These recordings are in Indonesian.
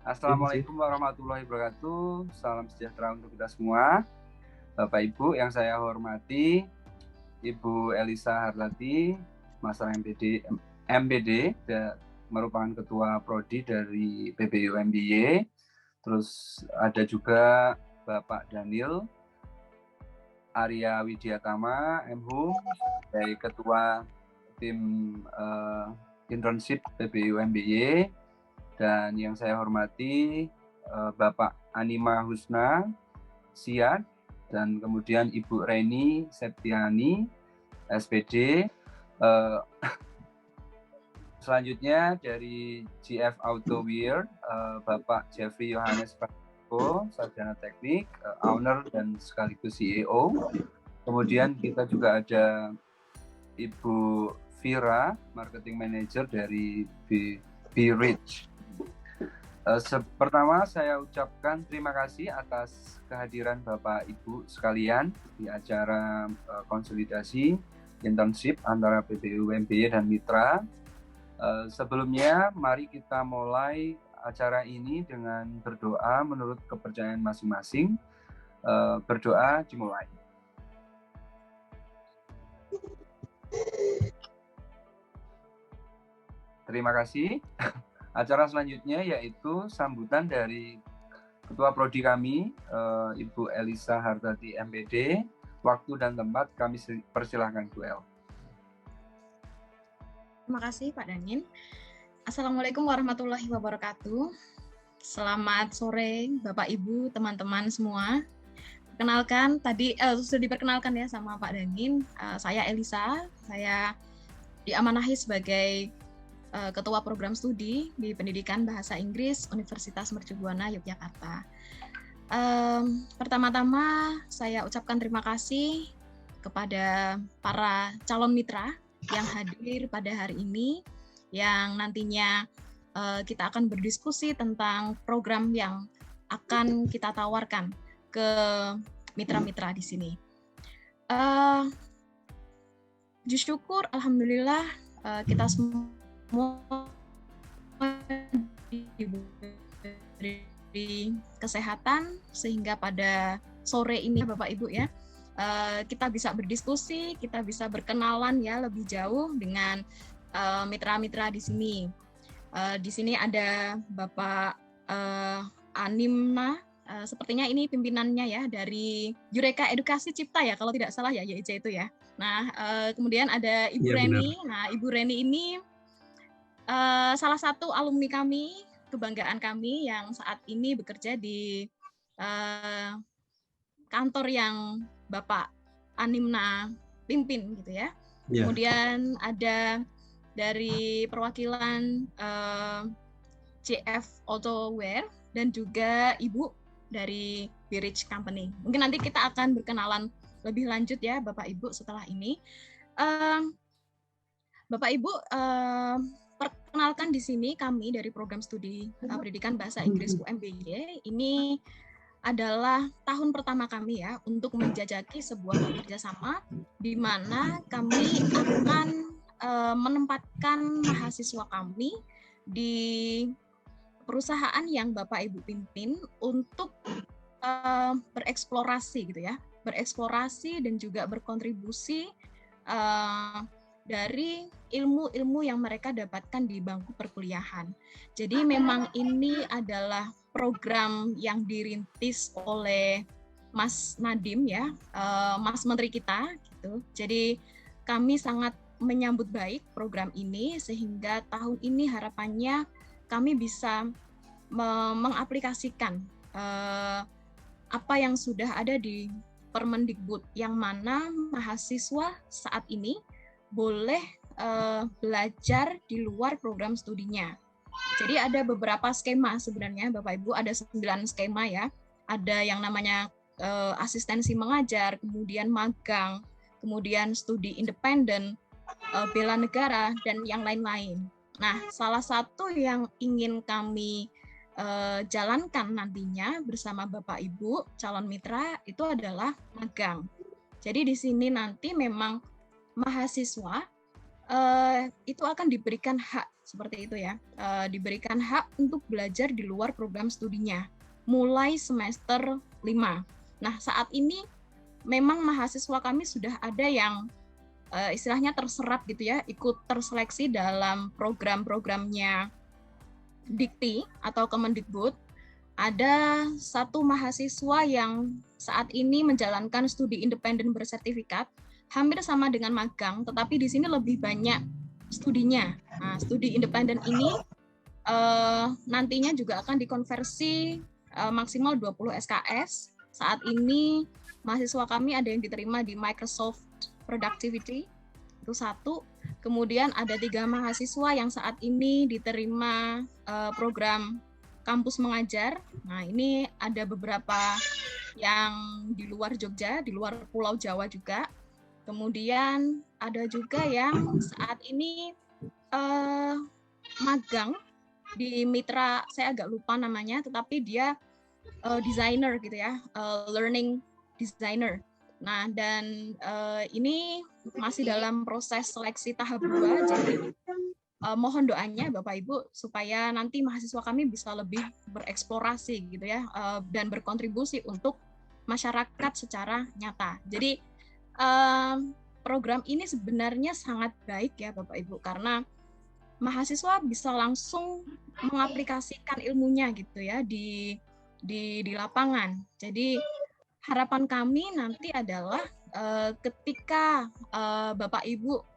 Assalamualaikum warahmatullahi wabarakatuh. Salam sejahtera untuk kita semua. Bapak Ibu yang saya hormati, Ibu Elisa Harlati, Master MPD, merupakan Ketua Prodi dari PBU MBY. Terus ada juga Bapak Daniel Arya Widyatama, MHum, dari Ketua Tim Internship PBU MBY. Dan yang saya hormati Bapak Anima Husna Siad, dan kemudian Ibu Reni Septiani SPD. Selanjutnya dari GF Autowear, Bapak Jeffrey Yohanes Francisco, Sarjana Teknik, owner dan sekaligus CEO. Kemudian kita juga ada Ibu Vira, Marketing Manager dari B-Rich. Pertama saya ucapkan terima kasih atas kehadiran Bapak Ibu sekalian di acara konsolidasi internship antara PBU MBY dan Mitra. Sebelumnya mari kita mulai acara ini dengan berdoa menurut kepercayaan masing-masing. Berdoa dimulai. Terima kasih. Acara selanjutnya yaitu sambutan dari Ketua Prodi kami, Ibu Elisa Harlati MPD. Waktu dan tempat kami persilahkan Bu El. Terima kasih Pak Danin. Assalamualaikum warahmatullahi wabarakatuh. Selamat sore Bapak Ibu, teman-teman semua. Perkenalkan, tadi sudah diperkenalkan ya sama Pak Danin. Saya Elisa, saya diamanahi sebagai Ketua Program Studi di Pendidikan Bahasa Inggris Universitas Mercu Buana Yogyakarta. Pertama-tama saya ucapkan terima kasih kepada para calon mitra yang hadir pada hari ini, yang nantinya kita akan berdiskusi tentang program yang akan kita tawarkan ke mitra-mitra di sini. Puji syukur, alhamdulillah kita semua diberi kesehatan sehingga pada sore ini Bapak Ibu ya, kita bisa berdiskusi, kita bisa berkenalan ya lebih jauh dengan mitra-mitra di sini. Di sini ada Bapak Animna, sepertinya ini pimpinannya ya dari Eureka Edukasi Cipta ya kalau tidak salah ya YEC itu ya. Nah, kemudian ada Ibu Reni. Benar. Nah, Ibu Reni ini salah satu alumni kami, kebanggaan kami yang saat ini bekerja di kantor yang Bapak Animna pimpin gitu ya. Kemudian ada dari perwakilan GF Autowear dan juga Ibu dari B-Rich Company. Mungkin nanti kita akan berkenalan lebih lanjut ya Bapak Ibu setelah ini. Bapak Ibu, perkenalkan di sini kami dari program studi pendidikan bahasa Inggris UMBY. Ini adalah tahun pertama kami ya untuk menjajaki sebuah kerjasama di mana kami akan menempatkan mahasiswa kami di perusahaan yang Bapak Ibu pimpin untuk bereksplorasi gitu ya, bereksplorasi dan juga berkontribusi dari ilmu-ilmu yang mereka dapatkan di bangku perkuliahan. Jadi memang ini adalah program yang dirintis oleh Mas Nadiem ya, Mas Menteri kita gitu. Jadi kami sangat menyambut baik program ini sehingga tahun ini harapannya kami bisa mengaplikasikan apa yang sudah ada di Permendikbud, yang mana mahasiswa saat ini boleh belajar di luar program studinya. Jadi ada beberapa skema sebenarnya Bapak Ibu, ada 9 skema ya. Ada yang namanya asistensi mengajar, kemudian magang, kemudian studi independen, bela negara, dan yang lain-lain. Nah, salah satu yang ingin kami jalankan nantinya bersama Bapak Ibu calon mitra itu adalah magang. Jadi di sini nanti memang mahasiswa itu akan diberikan hak seperti itu ya, diberikan hak untuk belajar di luar program studinya mulai semester 5. Nah, saat ini memang mahasiswa kami sudah ada yang istilahnya terserap gitu ya, ikut terseleksi dalam program-programnya Dikti atau Kemendikbud. Ada satu mahasiswa yang saat ini menjalankan studi independen bersertifikat, hampir sama dengan magang, tetapi di sini lebih banyak studinya. Nah, studi independen ini nantinya juga akan dikonversi maksimal 20 SKS. Saat ini mahasiswa kami ada yang diterima di Microsoft Productivity, itu satu. Kemudian ada 3 mahasiswa yang saat ini diterima program kampus mengajar. Nah, ini ada beberapa yang di luar Jogja, di luar Pulau Jawa juga. Kemudian ada juga yang saat ini magang di mitra, saya agak lupa namanya, tetapi dia designer gitu ya, learning designer. Nah, dan ini masih dalam proses seleksi tahap 2, jadi mohon doanya Bapak Ibu supaya nanti mahasiswa kami bisa lebih bereksplorasi gitu ya, dan berkontribusi untuk masyarakat secara nyata. Jadi program ini sebenarnya sangat baik ya Bapak Ibu, karena mahasiswa bisa langsung mengaplikasikan ilmunya gitu ya di lapangan. Jadi harapan kami nanti adalah ketika Bapak Ibu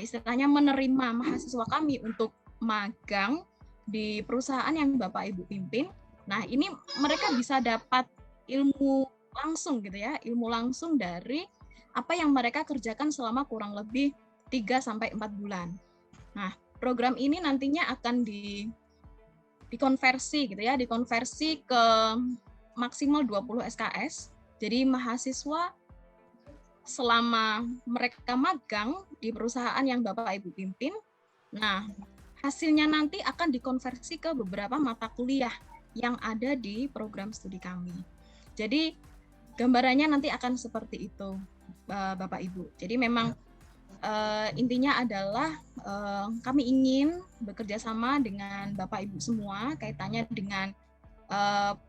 istilahnya menerima mahasiswa kami untuk magang di perusahaan yang Bapak Ibu pimpin. Nah, ini mereka bisa dapat ilmu langsung gitu ya, ilmu langsung dari apa yang mereka kerjakan selama kurang lebih 3-4 bulan. Nah, program ini nantinya akan dikonversi gitu ya, dikonversi ke maksimal 20 SKS. Jadi mahasiswa selama mereka magang di perusahaan yang Bapak Ibu pimpin, nah hasilnya nanti akan dikonversi ke beberapa mata kuliah yang ada di program studi kami. Jadi gambarannya nanti akan seperti itu, Bapak Ibu. Jadi memang intinya adalah kami ingin bekerja sama dengan Bapak Ibu semua kaitannya dengan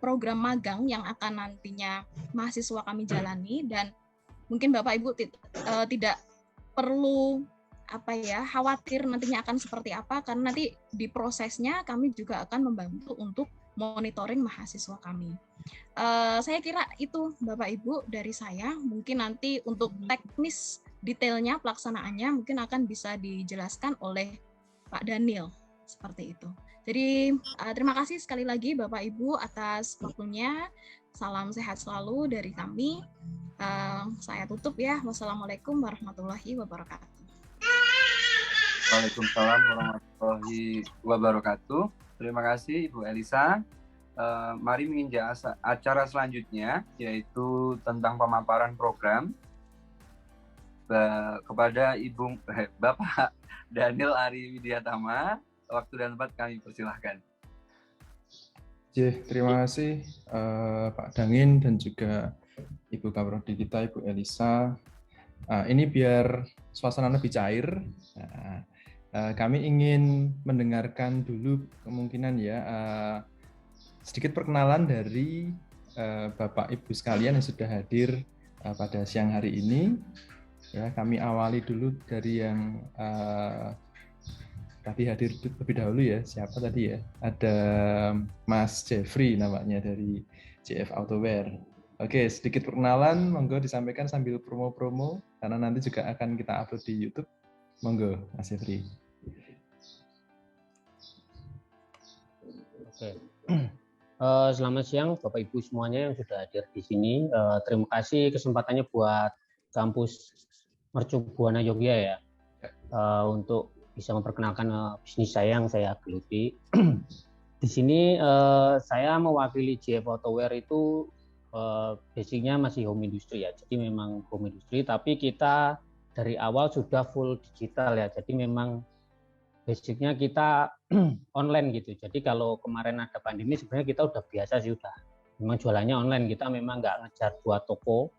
program magang yang akan nantinya mahasiswa kami jalani, dan mungkin Bapak Ibu tidak perlu khawatir nantinya akan seperti apa, karena nanti di prosesnya kami juga akan membantu untuk monitoring mahasiswa kami. Saya kira itu Bapak Ibu dari saya. Mungkin nanti untuk teknis detailnya pelaksanaannya mungkin akan bisa dijelaskan oleh Pak Daniel seperti itu. Jadi terima kasih sekali lagi Bapak Ibu atas waktunya. Salam sehat selalu dari kami. Saya tutup ya. Wassalamualaikum warahmatullahi wabarakatuh. Waalaikumsalam warahmatullahi wabarakatuh. Terima kasih Ibu Elisa. Mari menginjak acara selanjutnya, yaitu tentang pemaparan program kepada Bapak Daniel Ari Widiatama. Waktu dan tempat kami persilahkan. Terima kasih Pak Dangin dan juga Ibu Kaprodi kita, Ibu Elisa. Ini biar suasana lebih cair. Kami ingin mendengarkan dulu kemungkinan ya sedikit perkenalan dari Bapak Ibu sekalian yang sudah hadir pada siang hari ini. Ya, kami awali dulu dari yang tadi hadir lebih dahulu ya. Siapa tadi ya? Ada Mas Jeffrey namanya dari JF Autowear. Oke, sedikit perkenalan, monggo disampaikan sambil promo-promo karena nanti juga akan kita upload di YouTube. Monggo, Mas Jeffrey. Oke. Selamat siang Bapak Ibu semuanya yang sudah hadir di sini. Terima kasih kesempatannya buat kampus Mercu Buana Yogya ya, untuk bisa memperkenalkan bisnis saya yang saya geluti. Di sini saya mewakili JF Autowear itu basicnya masih home industry ya, jadi memang home industry, tapi kita dari awal sudah full digital ya, jadi memang basicnya kita online gitu. Jadi kalau kemarin ada pandemi sebenarnya kita udah biasa sih, udah memang jualannya online, kita memang nggak ngejar buat toko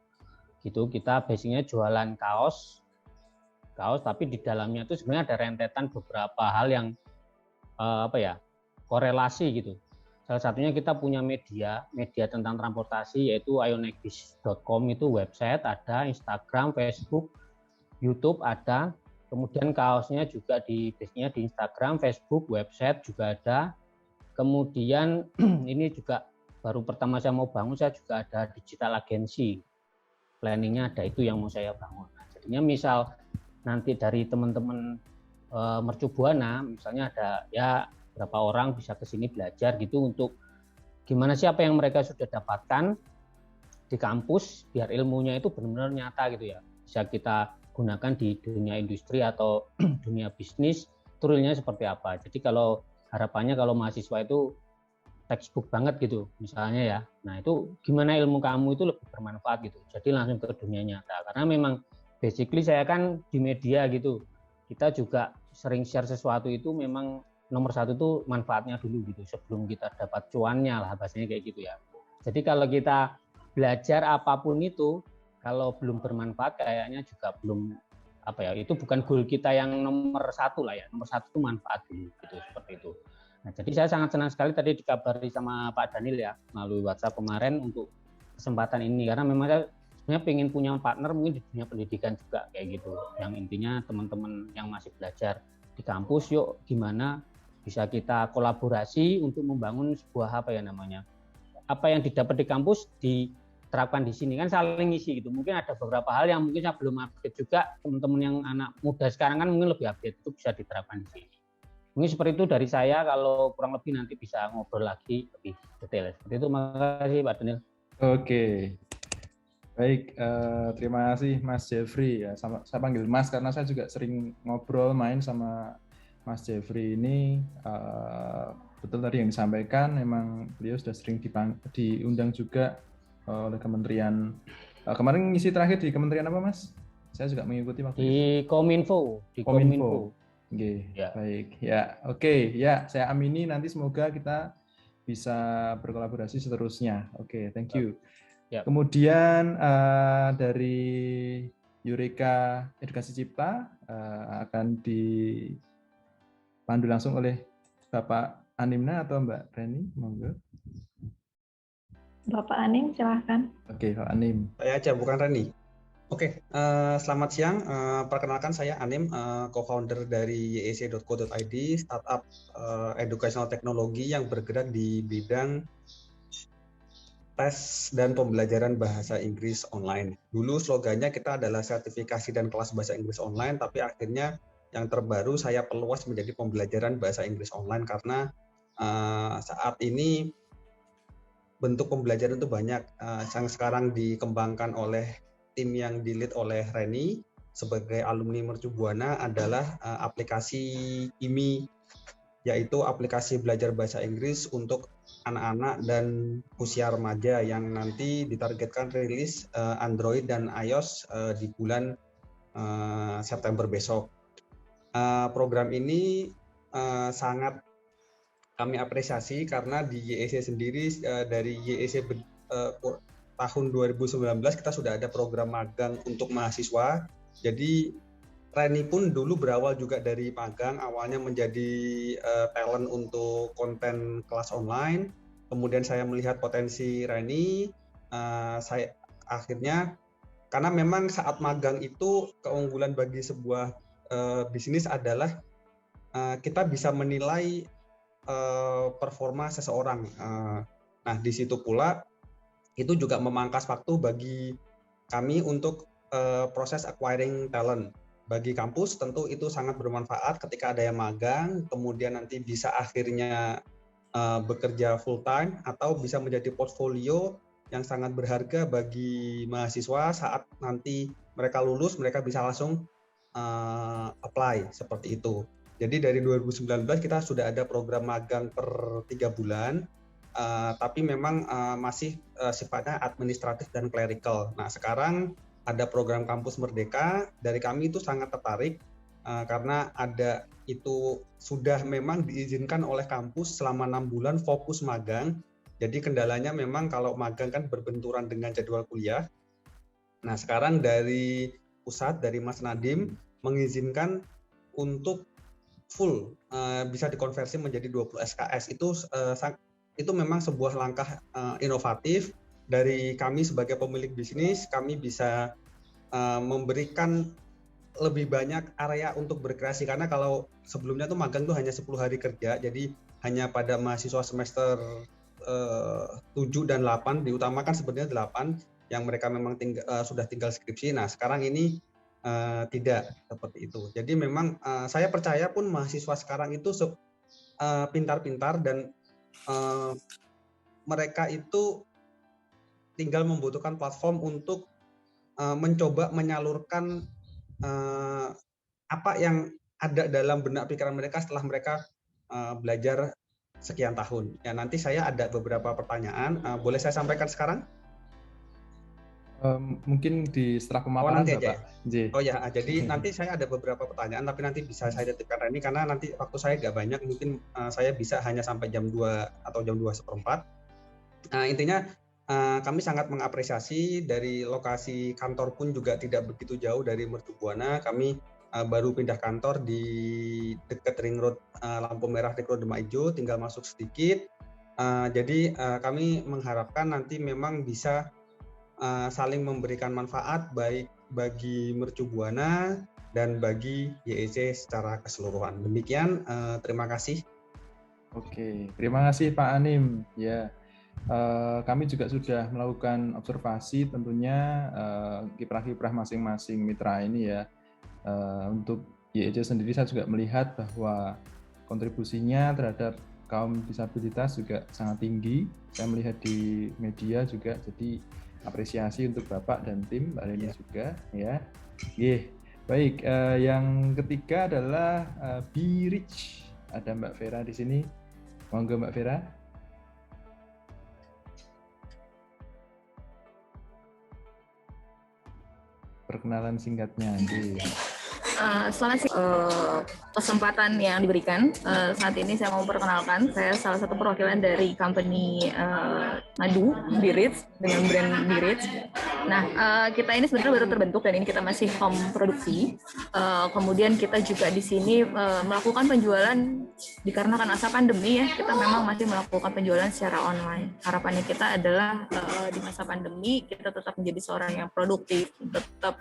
gitu, kita basicnya jualan kaos kaos, tapi di dalamnya itu sebenarnya ada rentetan beberapa hal yang korelasi gitu. Salah satunya kita punya media tentang transportasi, yaitu ionexbis.com, itu website ada, Instagram, Facebook, YouTube ada, kemudian kaosnya juga di base-nya di Instagram, Facebook, website juga ada. Kemudian ini juga baru pertama saya mau bangun, saya juga ada digital agency, planningnya ada, itu yang mau saya bangun. Nah, jadinya misal nanti dari teman-teman Mercu Buana, misalnya ada ya berapa orang bisa ke sini belajar gitu untuk gimana sih apa yang mereka sudah dapatkan di kampus, biar ilmunya itu benar-benar nyata gitu ya, bisa kita gunakan di dunia industri atau dunia bisnis, realnya seperti apa. Jadi kalau harapannya kalau mahasiswa itu textbook banget gitu misalnya ya, nah itu gimana ilmu kamu itu lebih bermanfaat gitu, jadi langsung ke dunia nyata. Karena memang basically saya kan di media gitu, kita juga sering share sesuatu itu memang nomor satu itu manfaatnya dulu gitu sebelum kita dapat cuannya lah, bahasanya kayak gitu ya. Jadi kalau kita belajar apapun itu kalau belum bermanfaat kayaknya juga belum itu bukan goal kita yang nomor satu lah ya. Nomor satu itu manfaat dulu gitu, seperti itu. Nah, jadi saya sangat senang sekali tadi dikabari sama Pak Daniel ya melalui WhatsApp kemarin untuk kesempatan ini, karena memang saya sebenarnya pengen punya partner mungkin di dunia pendidikan juga kayak gitu. Yang intinya teman-teman yang masih belajar di kampus, yuk gimana bisa kita kolaborasi untuk membangun sebuah apa yang didapat di kampus diterapkan di sini, kan saling ngisi gitu. Mungkin ada beberapa hal yang mungkin saya belum update juga, teman-teman yang anak muda sekarang kan mungkin lebih update, itu bisa diterapkan di sini. Mungkin seperti itu dari saya, kalau kurang lebih nanti bisa ngobrol lagi lebih detail. Seperti itu, makasih Pak Daniel. Oke, baik, terima kasih Mas Jeffrey ya. Saya panggil Mas karena saya juga sering ngobrol main sama Mas Jeffrey ini. Betul tadi yang disampaikan, memang beliau sudah sering diundang juga oleh kementerian. Kemarin ngisi terakhir di kementerian apa Mas? Saya juga mengikuti waktu di Kominfo. Di Kominfo. Oke, ya. Baik. Ya, oke. Ya, saya amini nanti semoga kita bisa berkolaborasi seterusnya. Oke, thank you. Ya. Kemudian dari Eureka Edukasi Cipta akan dipandu langsung oleh Bapak Animna atau Mbak Reni, monggo. Bapak Anim, silahkan. Oke, Pak Anim. Saya aja, bukan Reni. Oke, selamat siang. Perkenalkan saya Anim, co-founder dari yec.co.id, startup educational teknologi yang bergerak di bidang tes dan pembelajaran bahasa Inggris online. Dulu slogannya kita adalah sertifikasi dan kelas bahasa Inggris online, tapi akhirnya yang terbaru saya perluas menjadi pembelajaran bahasa Inggris online karena saat ini bentuk pembelajaran itu banyak. Yang sekarang dikembangkan oleh tim yang di-lead oleh Reni sebagai alumni Mercu Buana adalah aplikasi IMI, yaitu aplikasi belajar bahasa Inggris untuk anak-anak dan usia remaja yang nanti ditargetkan rilis Android dan iOS di bulan September besok. Program ini sangat kami apresiasi karena di YEC sendiri dari YEC tahun 2019 kita sudah ada program magang untuk mahasiswa. Jadi Reni pun dulu berawal juga dari magang, awalnya menjadi talent untuk konten kelas online. Kemudian saya melihat potensi Reni, saya akhirnya karena memang saat magang itu keunggulan bagi sebuah bisnis adalah kita bisa menilai performa seseorang. Nah, di situ pula itu juga memangkas waktu bagi kami untuk proses acquiring talent. Bagi kampus tentu itu sangat bermanfaat ketika ada yang magang, kemudian nanti bisa akhirnya bekerja full time atau bisa menjadi portfolio yang sangat berharga bagi mahasiswa saat nanti mereka lulus, mereka bisa langsung apply seperti itu. Jadi dari 2019 kita sudah ada program magang per 3 bulan, tapi memang masih sifatnya administratif dan clerical. Nah, sekarang ada program Kampus Merdeka, dari kami itu sangat tertarik karena ada itu sudah memang diizinkan oleh kampus selama 6 bulan fokus magang. Jadi kendalanya memang kalau magang kan berbenturan dengan jadwal kuliah. Nah, sekarang dari pusat, dari Mas Nadiem, mengizinkan untuk full bisa dikonversi menjadi 20 SKS. Itu memang sebuah langkah inovatif dari kami sebagai pemilik bisnis. Kami bisa memberikan lebih banyak area untuk berkreasi, karena kalau sebelumnya tuh magang tuh hanya 10 hari kerja, jadi hanya pada mahasiswa semester 7 dan 8, diutamakan sebenarnya 8 yang mereka memang sudah tinggal skripsi. Nah sekarang ini tidak seperti itu. Jadi memang saya percaya pun mahasiswa sekarang itu pintar-pintar dan mereka itu tinggal membutuhkan platform untuk mencoba menyalurkan apa yang ada dalam benak pikiran mereka setelah mereka belajar sekian tahun. Ya, nanti saya ada beberapa pertanyaan, boleh saya sampaikan sekarang? Mungkin di setelah pemaparan nanti Bapak. Aja. Oh ya, jadi nanti saya ada beberapa pertanyaan, tapi nanti bisa saya titipkan ini karena nanti waktu saya nggak banyak, mungkin saya bisa hanya sampai jam 2 atau jam 2:15. Intinya kami sangat mengapresiasi dari lokasi kantor pun juga tidak begitu jauh dari Mercu Buana. Kami baru pindah kantor di dekat Ring Road, lampu merah Ring Road Demak Ijo, tinggal masuk sedikit. Jadi kami mengharapkan nanti memang bisa saling memberikan manfaat baik bagi Mercu Buana dan bagi YEC secara keseluruhan. Demikian, terima kasih. Oke, terima kasih Pak Anim. Ya, kami juga sudah melakukan observasi tentunya kiprah-kiprah masing-masing mitra ini ya. Untuk YEC sendiri saya juga melihat bahwa kontribusinya terhadap kaum disabilitas juga sangat tinggi. Saya melihat di media juga, jadi apresiasi untuk Bapak dan tim, Mbak Reni juga ya. Baik, yang ketiga adalah B-Rich. Ada Mbak Vera di sini. Monggo Mbak Vera. Perkenalan singkatnya. Selamat siang. Kesempatan yang diberikan. Saat ini saya mau perkenalkan, saya salah satu perwakilan dari company madu B-Rich dengan brand B-Rich. Nah, kita ini sebenarnya baru terbentuk dan ini kita masih home produksi. Kemudian kita juga di sini melakukan penjualan dikarenakan masa pandemi ya, kita memang masih melakukan penjualan secara online. Harapannya kita adalah di masa pandemi kita tetap menjadi seorang yang produktif, tetap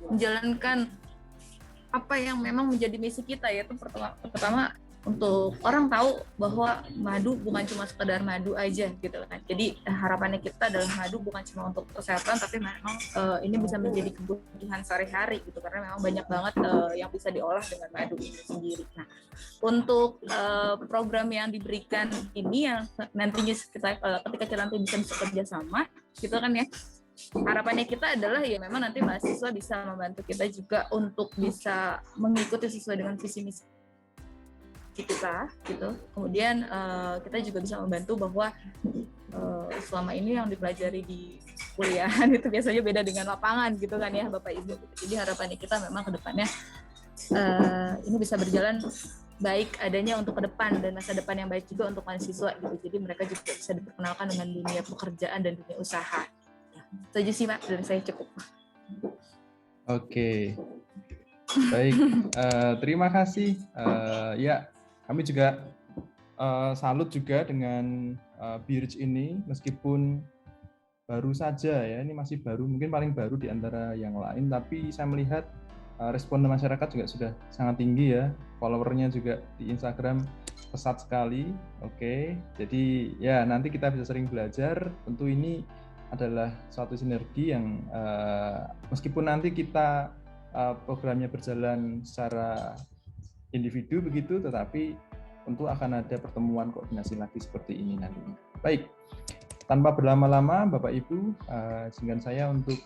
menjalankan apa yang memang menjadi misi kita, yaitu pertama untuk orang tahu bahwa madu bukan cuma sekedar madu aja gitu kan. Jadi harapannya kita adalah madu bukan cuma untuk kesehatan, tapi memang ini bisa menjadi kebutuhan sehari-hari gitu, karena memang banyak banget yang bisa diolah dengan madu itu sendiri. Nah, untuk program yang diberikan ini yang nantinya ketika kita nanti bisa bekerja sama gitu kan ya, harapannya kita adalah ya memang nanti mahasiswa bisa membantu kita juga untuk bisa mengikuti sesuai dengan visi misi kita gitu. Kemudian kita juga bisa membantu bahwa selama ini yang dipelajari di kuliahan itu biasanya beda dengan lapangan gitu kan ya Bapak Ibu. Jadi harapannya kita memang ke depannya ini bisa berjalan baik adanya untuk ke depan dan masa depan yang baik juga untuk mahasiswa gitu. Jadi mereka juga bisa diperkenalkan dengan dunia pekerjaan dan dunia usaha. Setuju sih Pak, dari saya cukup. Oke, baik. Terima kasih. Ya, kami juga salut juga dengan B-Rich ini, meskipun baru saja ya, ini masih baru, mungkin paling baru di antara yang lain, tapi saya melihat respon masyarakat juga sudah sangat tinggi ya, followernya juga di Instagram pesat sekali. Oke, jadi ya nanti kita bisa sering belajar. Tentu ini adalah suatu sinergi yang meskipun nanti kita programnya berjalan secara individu begitu, tetapi tentu akan ada pertemuan koordinasi lagi seperti ini nantinya. Baik, tanpa berlama-lama Bapak Ibu, izinkan saya untuk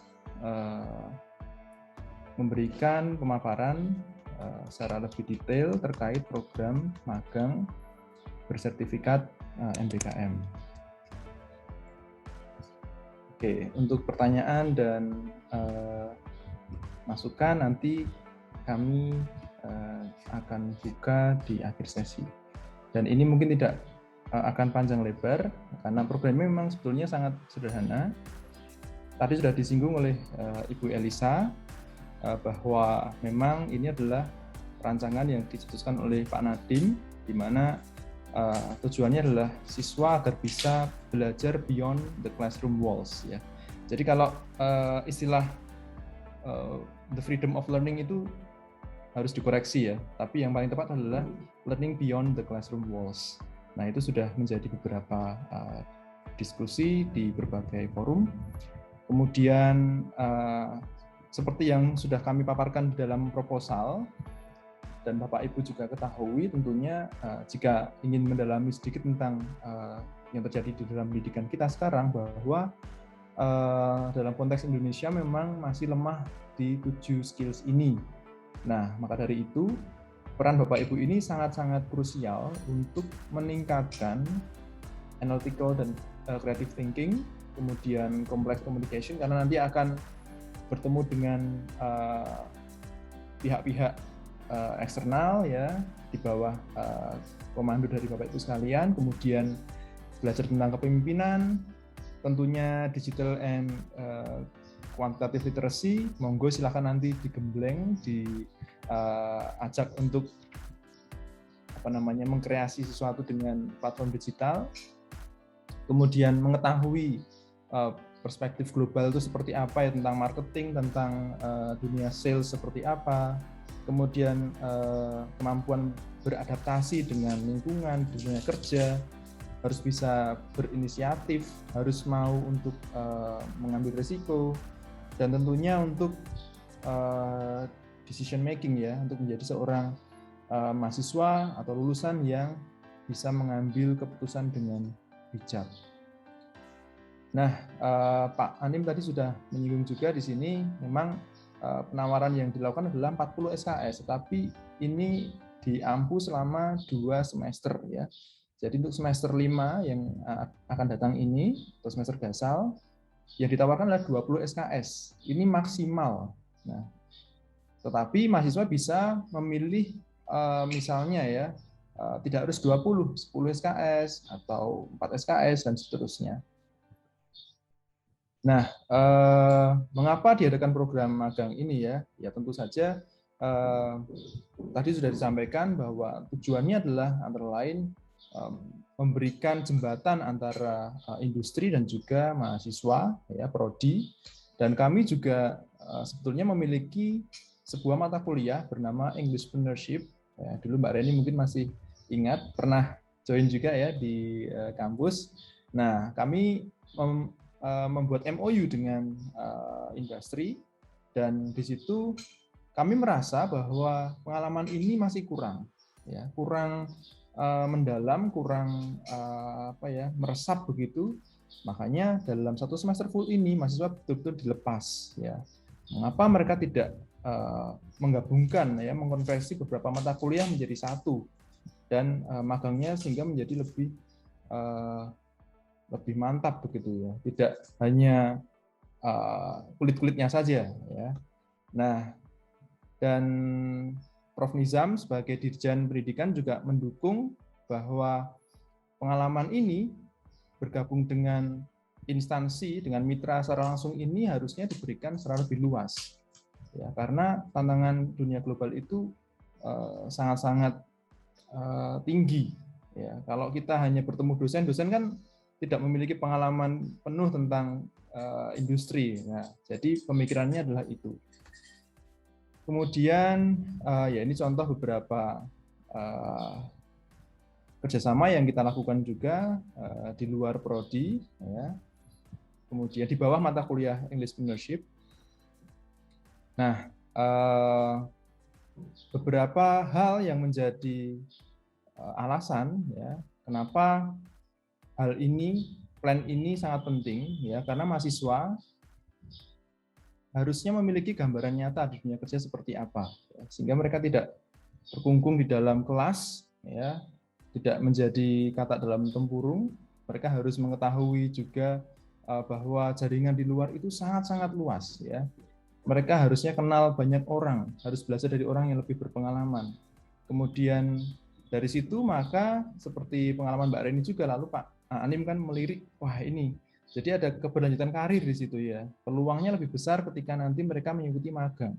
memberikan pemaparan secara lebih detail terkait program magang bersertifikat MBKM. Oke, untuk pertanyaan dan masukan nanti kami akan buka di akhir sesi. Dan ini mungkin tidak akan panjang lebar karena programnya memang sebetulnya sangat sederhana. Tadi sudah disinggung oleh Ibu Elisa bahwa memang ini adalah rancangan yang dicetuskan oleh Pak Nadiem, di mana tujuannya adalah siswa agar bisa belajar beyond the classroom walls, ya. Jadi kalau istilah the freedom of learning itu harus dikoreksi, ya, tapi yang paling tepat adalah learning beyond the classroom walls. Nah, itu sudah menjadi beberapa diskusi di berbagai forum. Kemudian seperti yang sudah kami paparkan di dalam proposal, dan Bapak Ibu juga ketahui, tentunya jika ingin mendalami sedikit tentang yang terjadi di dalam pendidikan kita sekarang, bahwa dalam konteks Indonesia memang masih lemah di 7 skills ini. Nah, maka dari itu peran Bapak Ibu ini sangat-sangat krusial untuk meningkatkan analytical dan creative thinking, kemudian complex communication, karena nanti akan bertemu dengan pihak-pihak eksternal, ya, di bawah komando dari Bapak Ibu sekalian, kemudian belajar tentang kepemimpinan, tentunya digital and quantitative literacy. Monggo silakan nanti digembleng, diajak untuk mengkreasi sesuatu dengan platform digital, kemudian mengetahui perspektif global itu seperti apa, ya, tentang marketing, tentang dunia sales seperti apa, kemudian kemampuan beradaptasi dengan lingkungan, dunia kerja, harus bisa berinisiatif, harus mau untuk mengambil risiko, dan tentunya untuk decision making, ya, untuk menjadi seorang mahasiswa atau lulusan yang bisa mengambil keputusan dengan bijak. Nah, Pak Anim tadi sudah menyinggung juga di sini, memang penawaran yang dilakukan adalah 40 SKS, tetapi ini diampu selama 2 semester, ya. Jadi untuk semester 5 yang akan datang ini, atau semester basal, yang ditawarkan adalah 20 SKS. Ini maksimal. Nah, tetapi mahasiswa bisa memilih misalnya, ya, tidak harus 20, 10 SKS atau 4 SKS dan seterusnya. Nah, mengapa diadakan program magang ini, ya? Ya tentu saja tadi sudah disampaikan bahwa tujuannya adalah antara lain memberikan jembatan antara industri dan juga mahasiswa, ya, prodi. Dan kami juga sebetulnya memiliki sebuah mata kuliah bernama Englishpreneurship. Ya, dulu Mbak Reni mungkin masih ingat, pernah join juga, ya, di kampus. Nah, kami membuat MOU dengan industri, dan di situ kami merasa bahwa pengalaman ini masih kurang, ya, kurang mendalam, kurang meresap begitu. Makanya dalam 1 semester full ini mahasiswa betul-betul dilepas, ya. Mengapa mereka tidak menggabungkan, ya, mengkonversi beberapa mata kuliah menjadi satu, dan magangnya sehingga menjadi lebih mantap begitu, ya, tidak hanya kulit-kulitnya saja, ya. Nah, dan Prof. Nizam sebagai Dirjen Pendidikan juga mendukung bahwa pengalaman ini bergabung dengan instansi, dengan mitra secara langsung ini harusnya diberikan secara lebih luas, ya, karena tantangan dunia global itu sangat-sangat tinggi, ya. Kalau kita hanya bertemu dosen kan tidak memiliki pengalaman penuh tentang industri. Nah, jadi pemikirannya adalah itu. Kemudian, ya, ini contoh beberapa kerjasama yang kita lakukan juga di luar prodi, ya. Kemudian di bawah mata kuliah Englishpreneurship. Nah, beberapa hal yang menjadi alasan, ya, kenapa hal ini, plan ini sangat penting, ya, karena mahasiswa harusnya memiliki gambaran nyata di dunia kerja seperti apa, ya, sehingga mereka tidak terkungkung di dalam kelas, ya, tidak menjadi katak dalam tempurung. Mereka harus mengetahui juga bahwa jaringan di luar itu sangat-sangat luas, ya. Mereka harusnya kenal banyak orang, harus belajar dari orang yang lebih berpengalaman. Kemudian dari situ maka seperti pengalaman Mbak Reni juga, lalu Pak Anim kan melirik, wah ini Jadi ada keberlanjutan karir di situ ya. Peluangnya lebih besar ketika nanti mereka mengikuti magang.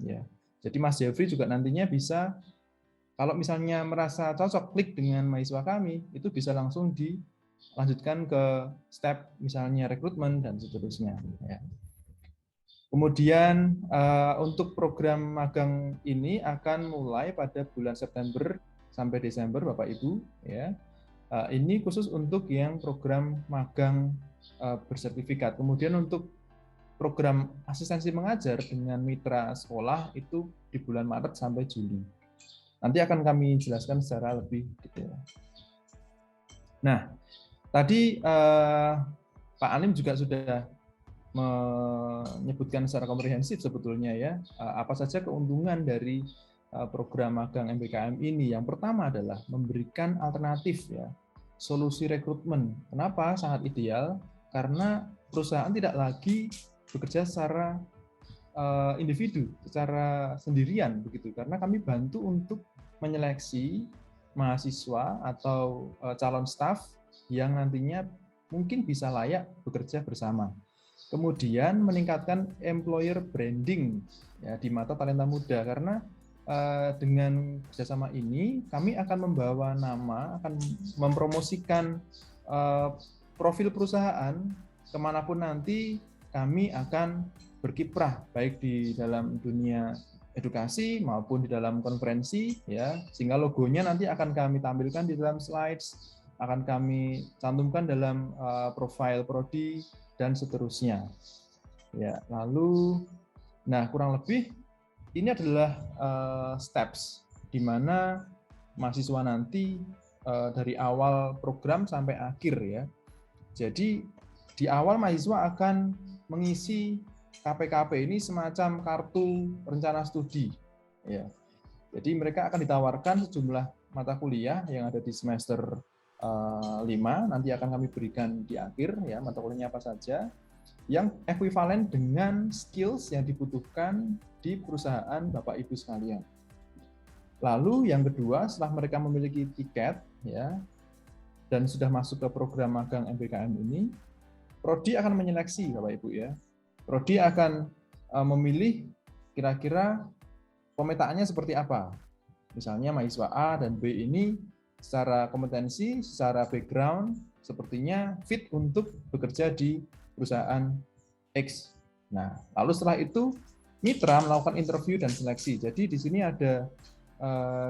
Ya. Jadi Mas Jeffrey juga nantinya bisa, kalau misalnya merasa cocok klik dengan mahasiswa kami, itu bisa langsung dilanjutkan ke step misalnya rekrutmen dan seterusnya. Ya. Kemudian untuk program magang ini akan mulai pada bulan September sampai Desember, Bapak Ibu. Ya. Ini khusus untuk yang program magang bersertifikat. Kemudian untuk program asistensi mengajar dengan mitra sekolah itu di bulan Maret sampai Juli. Nanti akan kami jelaskan secara lebih detail. Nah, tadi Pak Alim juga sudah menyebutkan secara komprehensif sebetulnya ya, apa saja keuntungan dari program magang MBKM ini. Yang pertama adalah memberikan alternatif ya, solusi rekrutmen. Kenapa sangat ideal? Karena perusahaan tidak lagi bekerja secara individu, secara sendirian begitu. Karena kami bantu untuk menyeleksi mahasiswa atau calon staf yang nantinya mungkin bisa layak bekerja bersama. Kemudian meningkatkan employer branding ya, di mata talenta muda, karena dengan kerjasama ini kami akan membawa nama, akan mempromosikan profil perusahaan kemanapun nanti kami akan berkiprah, baik di dalam dunia edukasi maupun di dalam konferensi ya, sehingga logonya nanti akan kami tampilkan di dalam slides, akan kami cantumkan dalam profil prodi dan seterusnya. Ya, lalu nah kurang lebih ini adalah steps di mana mahasiswa nanti dari awal program sampai akhir ya. Jadi di awal mahasiswa akan mengisi KPKP ini semacam kartu rencana studi ya. Jadi mereka akan ditawarkan sejumlah mata kuliah yang ada di semester 5, nanti akan kami berikan di akhir ya, mata kuliahnya apa saja yang ekuivalen dengan skills yang dibutuhkan di perusahaan Bapak Ibu sekalian. Lalu yang kedua, setelah mereka memiliki tiket ya dan sudah masuk ke program magang MBKM ini, prodi akan menyeleksi Bapak Ibu ya. Prodi akan memilih kira-kira pemetaannya seperti apa. Misalnya mahasiswa A dan B ini secara kompetensi, secara background, sepertinya fit untuk bekerja di perusahaan X. Nah, lalu setelah itu mitra melakukan interview dan seleksi. Jadi di sini ada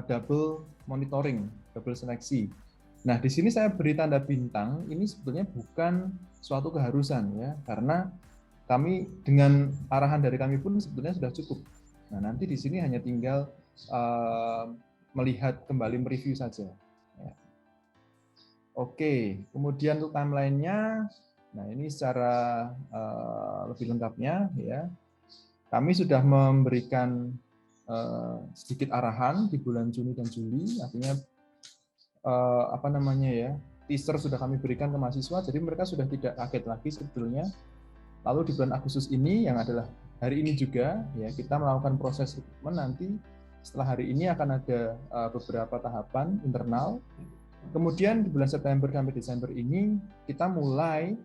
double monitoring, double seleksi. Nah, di sini saya beri tanda bintang. Ini sebetulnya bukan suatu keharusan ya, karena kami dengan arahan dari kami pun sebetulnya sudah cukup. Nah, nanti di sini hanya tinggal melihat kembali mereview saja. Oke, kemudian untuk timeline-nya, nah ini secara lebih lengkapnya ya, kami sudah memberikan sedikit arahan di bulan Juni dan Juli, artinya teaser sudah kami berikan ke mahasiswa, jadi mereka sudah tidak kaget lagi sebetulnya. Lalu di bulan Agustus ini yang adalah hari ini juga ya, kita melakukan proses rekrutmen. Nanti setelah hari ini akan ada beberapa tahapan internal. Kemudian di bulan September sampai Desember ini kita mulai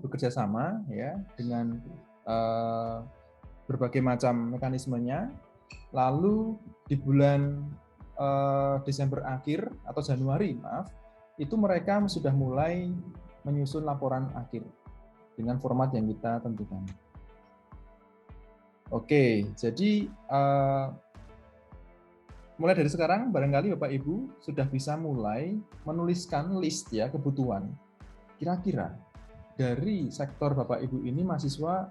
bekerja sama ya dengan berbagai macam mekanismenya. Lalu di bulan Desember akhir atau Januari itu mereka sudah mulai menyusun laporan akhir dengan format yang kita tentukan. Oke, jadi mulai dari sekarang barangkali Bapak Ibu sudah bisa mulai menuliskan list ya kebutuhan. Kira-kira dari sektor Bapak Ibu ini mahasiswa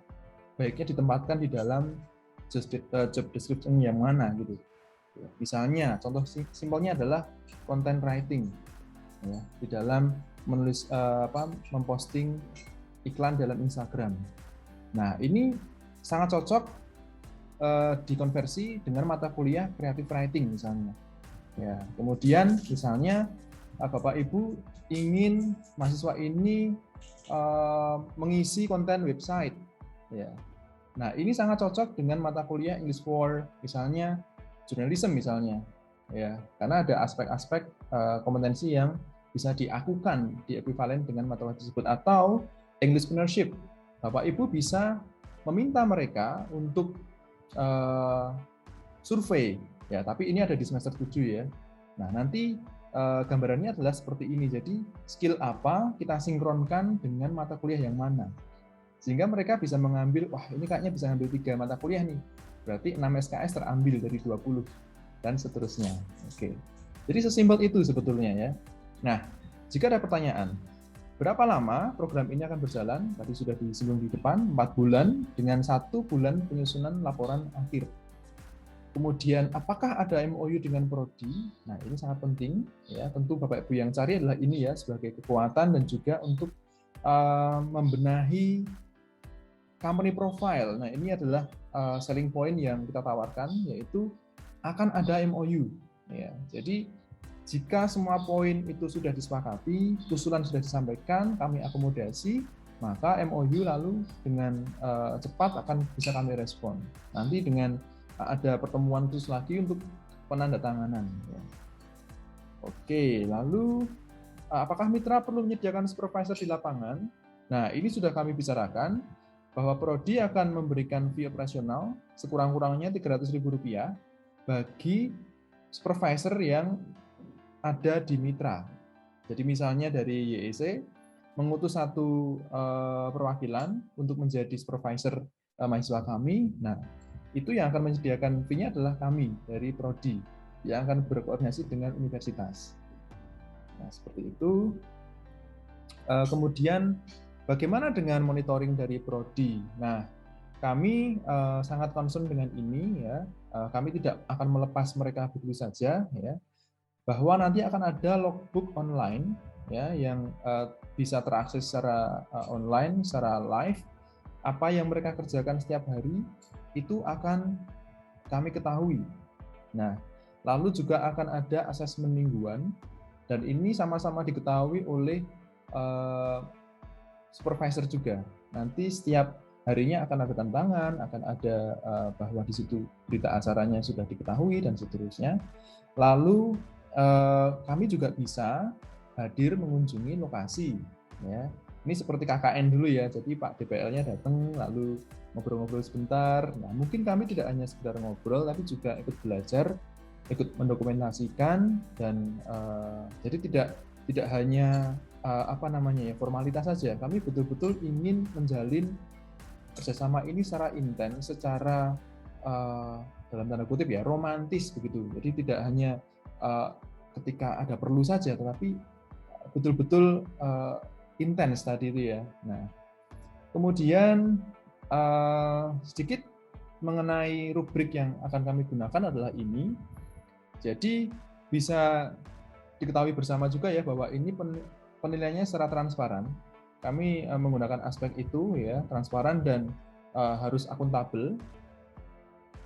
baiknya ditempatkan di dalam job description yang mana gitu. Misalnya contoh simpelnya adalah content writing ya, di dalam menulis memposting iklan dalam Instagram. Nah, ini sangat cocok dikonversi dengan mata kuliah creative writing misalnya. Ya, kemudian misalnya Bapak Ibu ingin mahasiswa ini mengisi konten website. Ya. Nah, ini sangat cocok dengan mata kuliah English for misalnya journalism misalnya. Ya, karena ada aspek-aspek kompetensi yang bisa diakukan di ekuivalen dengan mata kuliah tersebut. Atau Englishpreneurship, Bapak Ibu bisa meminta mereka untuk survei, ya, tapi ini ada di semester 7 ya. Nah, nanti gambarannya adalah seperti ini. Jadi skill apa kita sinkronkan dengan mata kuliah yang mana, sehingga mereka bisa mengambil, wah ini kayaknya bisa ambil 3 mata kuliah nih, berarti 6 SKS terambil dari 20 dan seterusnya. Oke, jadi sesimpel itu sebetulnya ya. Nah, jika ada pertanyaan, berapa lama program ini akan berjalan? Tadi sudah disinggung di depan, 4 bulan dengan 1 bulan penyusunan laporan akhir. Kemudian apakah ada MOU dengan Prodi? Nah, ini sangat penting ya. Tentu Bapak Ibu yang cari adalah ini ya, sebagai kekuatan dan juga untuk membenahi company profile. Nah, ini adalah selling point yang kita tawarkan, yaitu akan ada MOU ya. Jadi jika semua poin itu sudah disepakati, usulan sudah disampaikan, kami akomodasi, maka MOU lalu dengan cepat akan bisa kami respon. Nanti dengan ada pertemuan khusus lagi untuk penandatanganan. Ya. Oke, lalu apakah mitra perlu menyediakan supervisor di lapangan? Nah, ini sudah kami bicarakan bahwa Prodi akan memberikan fee operasional sekurang-kurangnya Rp300.000 bagi supervisor yang ada di mitra. Jadi misalnya dari YEC mengutus satu perwakilan untuk menjadi supervisor mahasiswa kami. Nah, itu yang akan menyediakan fee-nya adalah kami dari Prodi yang akan berkoordinasi dengan universitas. Nah, seperti itu. Kemudian bagaimana dengan monitoring dari Prodi? Nah, kami sangat concern dengan ini ya. Kami tidak akan melepas mereka begitu saja ya. Bahwa nanti akan ada logbook online ya yang bisa terakses secara online, secara live. Apa yang mereka kerjakan setiap hari itu akan kami ketahui. Nah, lalu juga akan ada asesmen mingguan, dan ini sama-sama diketahui oleh supervisor juga. Nanti setiap harinya akan ada tantangan, akan ada bahwa di situ berita acaranya sudah diketahui dan seterusnya. Lalu kami juga bisa hadir mengunjungi lokasi, ya. Ini seperti KKN dulu ya, jadi Pak DPL-nya datang lalu ngobrol-ngobrol sebentar. Nah, mungkin kami tidak hanya sekedar ngobrol, tapi juga ikut belajar, ikut mendokumentasikan, dan jadi tidak hanya formalitas saja. Kami betul-betul ingin menjalin kerjasama ini secara intens, secara dalam tanda kutip ya romantis begitu. Jadi tidak hanya ketika ada perlu saja, tetapi betul-betul intens tadi itu ya. Nah, kemudian sedikit mengenai rubrik yang akan kami gunakan adalah ini. Jadi bisa diketahui bersama juga ya bahwa ini penilaiannya secara transparan. Kami menggunakan aspek itu ya, transparan dan harus akuntabel.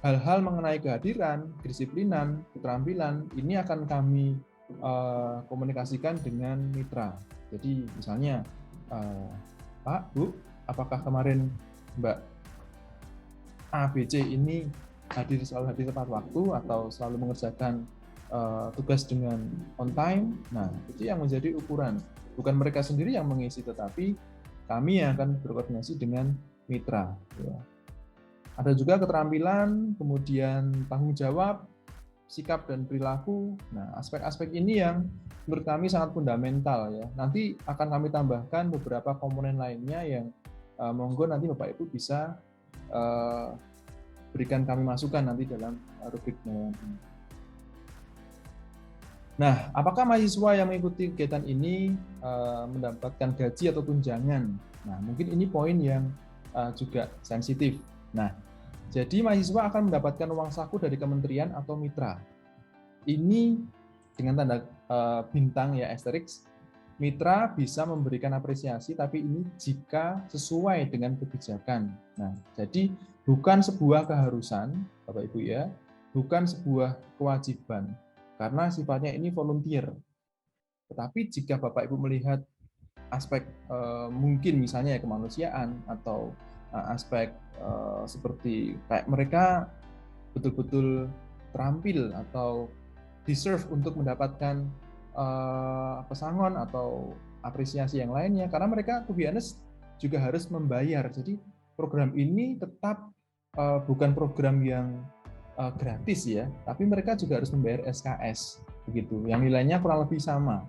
Hal-hal mengenai kehadiran, kedisiplinan, keterampilan ini akan kami komunikasikan dengan mitra. Jadi misalnya, Pak, Bu, apakah kemarin Mbak ABC ini selalu hadir tepat waktu atau selalu mengerjakan tugas dengan on time? Nah, itu yang menjadi ukuran. Bukan mereka sendiri yang mengisi, tetapi kami yang akan berkoordinasi dengan mitra. Ya. Ada juga keterampilan, kemudian tanggung jawab, sikap dan perilaku. Nah, aspek-aspek ini yang menurut kami sangat fundamental ya. Nanti akan kami tambahkan beberapa komponen lainnya yang monggo nanti Bapak Ibu bisa berikan kami masukan nanti dalam rubriknya. Nah, apakah mahasiswa yang mengikuti kegiatan ini mendapatkan gaji atau tunjangan? Nah, mungkin ini poin yang juga sensitif. Nah, jadi mahasiswa akan mendapatkan uang saku dari kementerian atau mitra. Ini dengan tanda bintang ya, asterisk. Mitra bisa memberikan apresiasi, tapi ini jika sesuai dengan kebijakan. Nah, jadi bukan sebuah keharusan, Bapak Ibu ya, bukan sebuah kewajiban, karena sifatnya ini volunteer. Tetapi jika Bapak Ibu melihat aspek mungkin misalnya kemanusiaan atau aspek seperti kayak mereka betul-betul terampil atau deserve untuk mendapatkan pesangon atau apresiasi yang lainnya, karena mereka to be honest juga harus membayar. Jadi program ini tetap bukan program yang gratis ya, tapi mereka juga harus membayar SKS begitu, yang nilainya kurang lebih sama.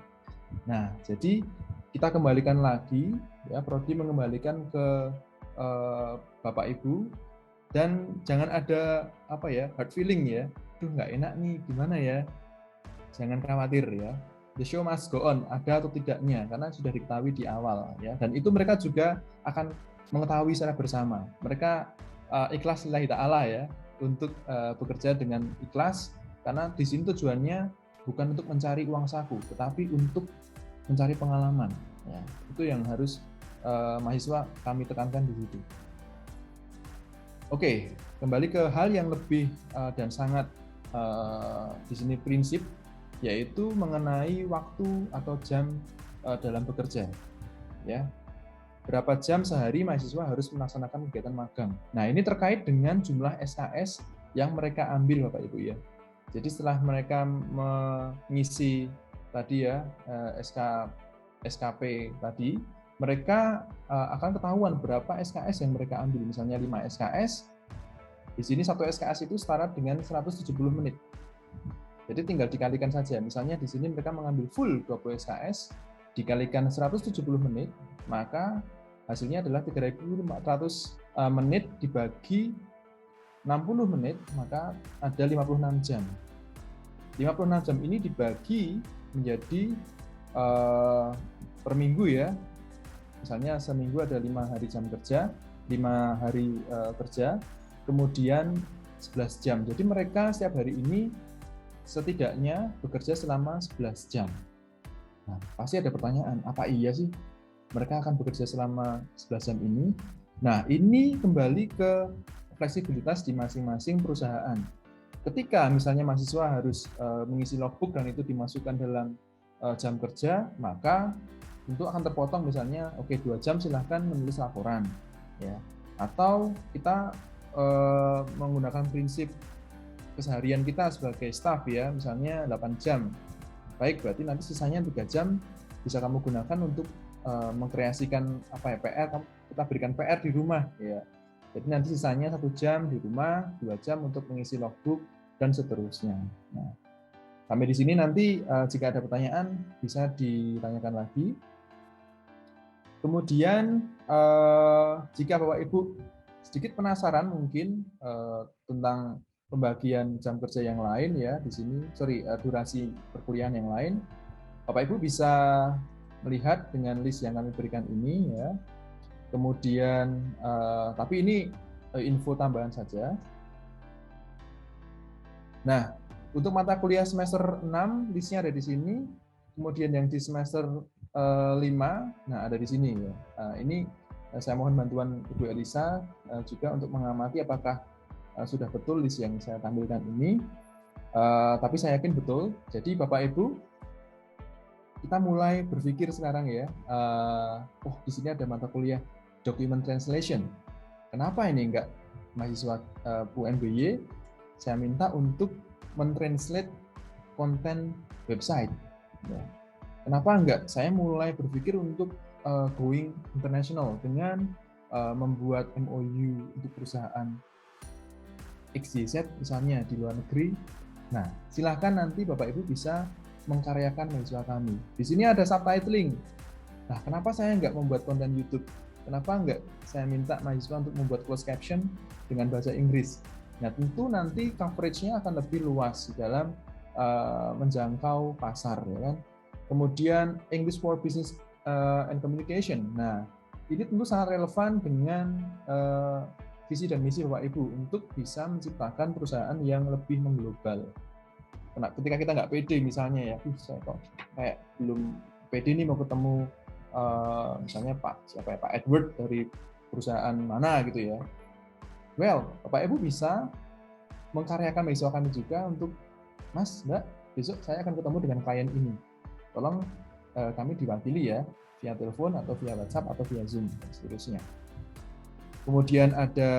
Nah, jadi kita kembalikan lagi ya, Prodi mengembalikan ke Bapak Ibu, dan jangan ada apa ya, hard feeling ya, duh nggak enak nih, gimana ya, jangan khawatir ya. The show must go on, ada atau tidaknya, karena sudah diketahui di awal ya, dan itu mereka juga akan mengetahui secara bersama. Mereka ikhlas lillahi ta'ala ya, untuk bekerja dengan ikhlas, karena di sini tujuannya bukan untuk mencari uang saku, tetapi untuk mencari pengalaman. Ya, itu yang harus mahasiswa kami tekankan di situ. Oke, kembali ke hal yang lebih dan sangat di sini prinsip, yaitu mengenai waktu atau jam dalam bekerja. Ya, berapa jam sehari mahasiswa harus melaksanakan kegiatan magang. Nah, ini terkait dengan jumlah SKS yang mereka ambil, Bapak Ibu ya. Jadi setelah mereka mengisi tadi ya SKP tadi, mereka akan ketahuan berapa SKS yang mereka ambil. Misalnya 5 SKS, di sini 1 SKS itu setara dengan 170 menit. Jadi tinggal dikalikan saja. Misalnya di sini mereka mengambil full 20 SKS, dikalikan 170 menit, maka hasilnya adalah 3.400 menit dibagi 60 menit, maka ada 56 jam. 56 jam ini dibagi menjadi per minggu ya. Misalnya seminggu ada 5 hari jam kerja, 5 hari kerja, kemudian 11 jam. Jadi mereka setiap hari ini setidaknya bekerja selama 11 jam. Nah, pasti ada pertanyaan, apa iya sih mereka akan bekerja selama 11 jam ini? Nah, ini kembali ke fleksibilitas di masing-masing perusahaan. Ketika misalnya mahasiswa harus mengisi logbook dan itu dimasukkan dalam jam kerja, maka tentu akan terpotong misalnya, oke 2 jam silahkan menulis laporan. Ya. Atau kita menggunakan prinsip keseharian kita sebagai staff ya, misalnya 8 jam. Baik, berarti nanti sisanya 3 jam bisa kamu gunakan untuk mengkreasikan apa ya, PR, kita berikan PR di rumah ya. Jadi nanti sisanya 1 jam di rumah, 2 jam untuk mengisi logbook dan seterusnya. Nah, sampai di sini nanti jika ada pertanyaan bisa ditanyakan lagi. Kemudian jika Bapak Ibu sedikit penasaran mungkin tentang pembagian jam kerja yang lain ya di sini, durasi perkuliahan yang lain, Bapak Ibu bisa melihat dengan list yang kami berikan ini ya. Kemudian tapi ini info tambahan saja. Nah, untuk mata kuliah semester 6 listnya ada di sini. Kemudian yang di semester 5, nah ada di sini ya. Ini saya mohon bantuan Ibu Elisa juga untuk mengamati apakah sudah betul list yang saya tampilkan ini. Tapi saya yakin betul. Jadi Bapak Ibu, kita mulai berpikir sekarang ya. Oh, di sini ada mata kuliah document translation. Kenapa ini enggak mahasiswa UNBY saya minta untuk mentranslate konten website? Ya. Kenapa enggak saya mulai berpikir untuk going international dengan membuat MOU untuk perusahaan XYZ misalnya di luar negeri. Nah, silahkan nanti Bapak Ibu bisa mengkaryakan mahasiswa kami. Di sini ada subtitling. Nah, kenapa saya nggak membuat konten YouTube? Kenapa nggak saya minta mahasiswa untuk membuat closed caption dengan bahasa Inggris? Nah, tentu nanti coverage-nya akan lebih luas dalam menjangkau pasar, ya kan? Kemudian English for Business and Communication. Nah, ini tentu sangat relevan dengan visi dan misi Bapak Ibu untuk bisa menciptakan perusahaan yang lebih mengglobal. Nah, ketika kita nggak pede misalnya ya, saya kok kayak belum pede nih mau ketemu misalnya Pak Edward dari perusahaan mana gitu ya. Well, Bapak Ibu bisa mengkaryakan mahasiswa kami juga untuk, Mas, Mbak, besok saya akan ketemu dengan klien ini. Tolong kami diwakili ya, via telepon atau via WhatsApp atau via Zoom dan seterusnya. Kemudian ada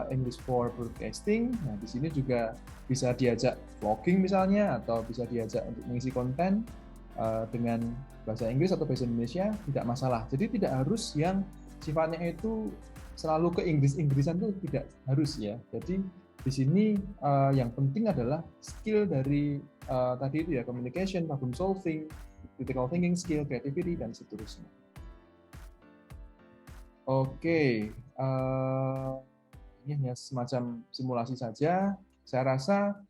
English for Broadcasting. Nah, di sini juga bisa diajak vlogging misalnya, atau bisa diajak untuk mengisi konten. dengan bahasa Inggris atau bahasa Indonesia tidak masalah. Jadi tidak harus yang sifatnya itu selalu ke Inggris-Inggrisan itu tidak harus ya. Jadi di sini yang penting adalah skill dari tadi itu ya, communication, problem solving, critical thinking skill, creativity, dan seterusnya. Oke, ini hanya semacam simulasi saja. Saya rasa